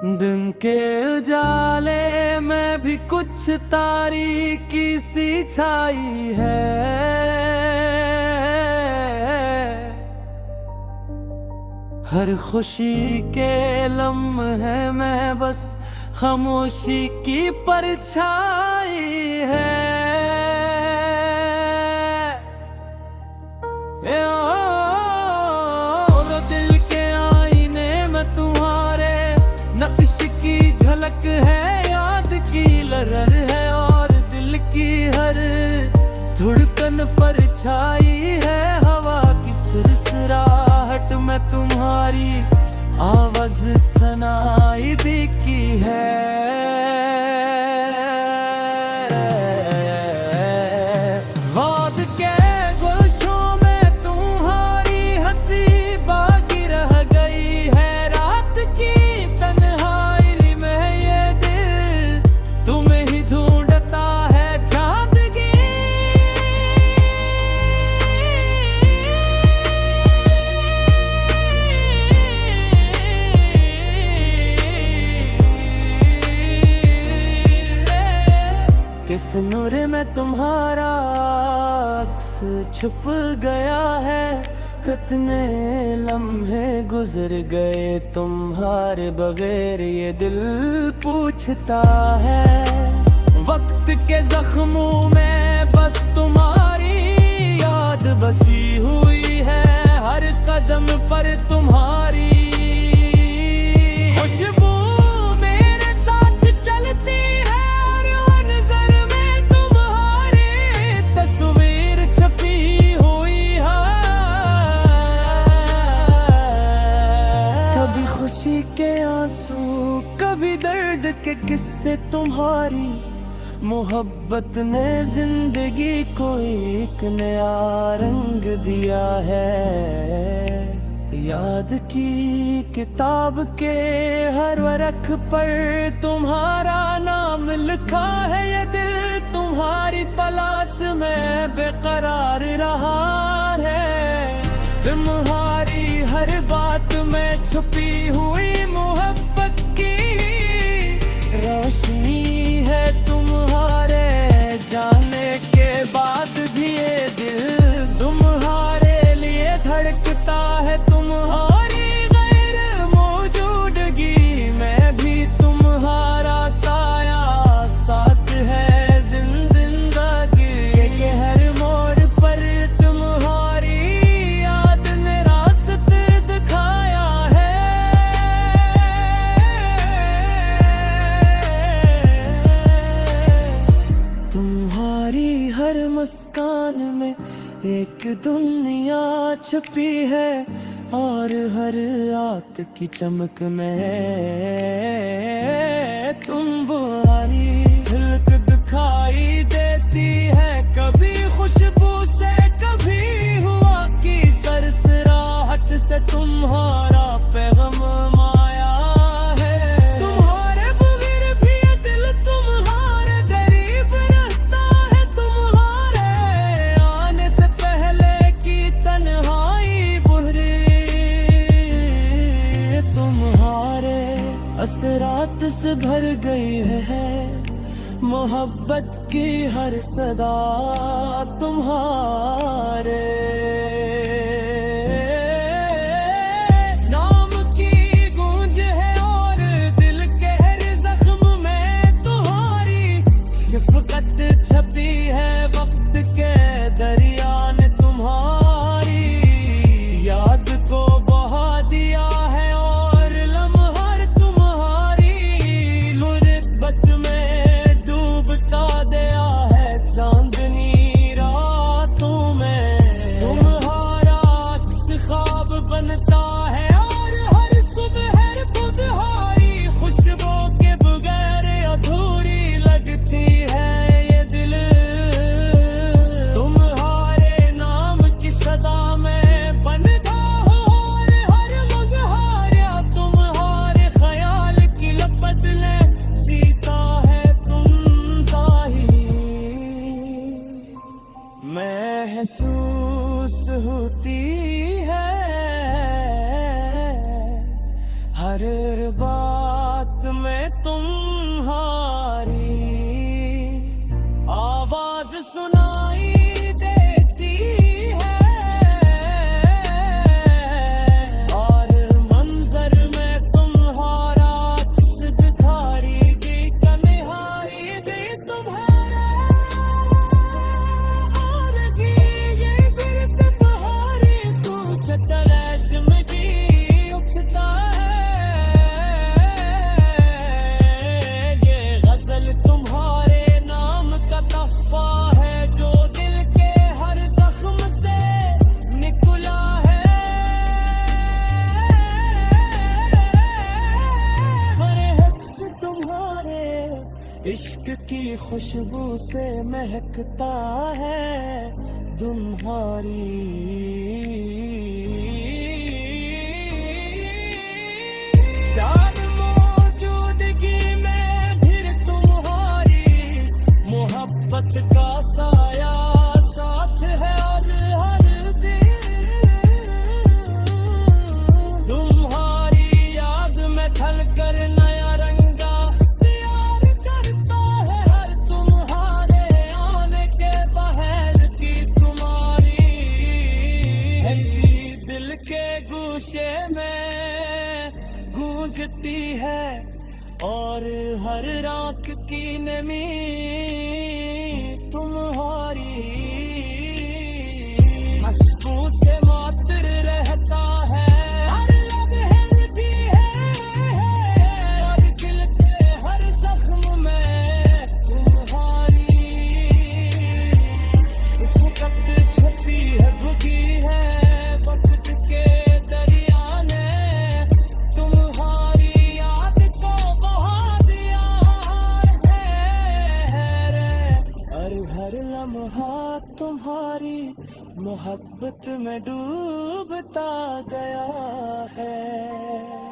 दिन के उजाले में भी कुछ तारीकी सी छाई है। हर खुशी के लम्हे में बस खामोशी की परछाई है। दिल के आईने में तुम्हारे नक्श की झलक है, याद की लहर है और दिल की हर धड़कन पर छाई है। हवा की सुरसराहट में तुम्हारी आवाज सुनाई देती है। वाद के गुलशों में तुम्हारी हंसी बाकी रह गई है। रात की तन्हाई में ये दिल तुम्हें ही ढूंढता है। चांदगी किस नूर में तुम्हारा अक्स छुप गया है। कितने लम्हे गुजर गए तुम्हारे बगैर, ये दिल पूछता है। वक्त के जख्मों में बस तुम्हारी याद बसी हुई है। हर कदम पर तुम्हारी खुशबू मेरे साथ चलती है। हर नजर में तुम्हारी तस्वीर छपी हुई है। कभी खुशी के आंसू, कभी दर्द के किस्से तुम्हारी मोहब्बत ने जिंदगी को एक नया रंग दिया है। याद की किताब के हर वर्ख पर तुम्हारा नाम लिखा है। ये दिल तुम्हारी तलाश में बेकरार रहा है। तुम्हारी हर बात में छुपी हुई मोहब्बत की रोशनी है। तुम्हारे जाने के बाद भी ये दिल तुम्हारे लिए धड़कता है। तुम्हारी गैर मौजूदगी में भी तुम्हारा साया साथ है। जिंदगी के हर मोड़ पर तुम्हारी याद ने रास्ते दिखाया है। तुम्हारी हर मुस्कान में एक दुनिया छुपी है और हर रात की चमक में तुम्हारी झलक दिखाई देती है। कभी खुशबू से, कभी हवा की सरसराहट से तुम्हारा पैगाम आया है। तुम्हारे बगैर भी ये दिल तुम्हारे करीब रहता है। तुम्हारे आने से पहले की तन्हाई बुहरी, तुम्हारे असरात से भर गई है। मोहब्बत की हर सदा तुम्हारे नाम की गूंज है और दिल के हर जख्म में तुम्हारी शफकत छपी है। वक्त के दरिया ने तुम्हारी याद को बहा दिया है और लम्हा तुम्हारी गुर्बत में डूबता दिया है। चांदनी रातों में तुम्हारा अक्स ख्वाब बनता है और हर सुबह हर बुधवारी खुशबू के बगैर अधूरी लगती है। की खुशबू से महकता है तुम्हारी। जान मौजूदगी में फिर तुम्हारी मोहब्बत का साया साथ है और हर दिन तुम्हारी याद में ढल कर नया रंगा प्यार करता है हर तुम्हारे आने के पहल की तुम्हारी। ऐसी दिल के गोशे में गूंजती है और हर रात की नमी तुम्हारी। खुशबू से मात्र रहता है हर लम्हे भी है और दिल के हर जख्म में तुम्हारी शफ़क़त छपी है भुगी है वक्त के दरिया ने तुम्हारी याद को बहा दिया है। और हर लम्हा तुम्हारी मोहब्बत में डूबता गया है।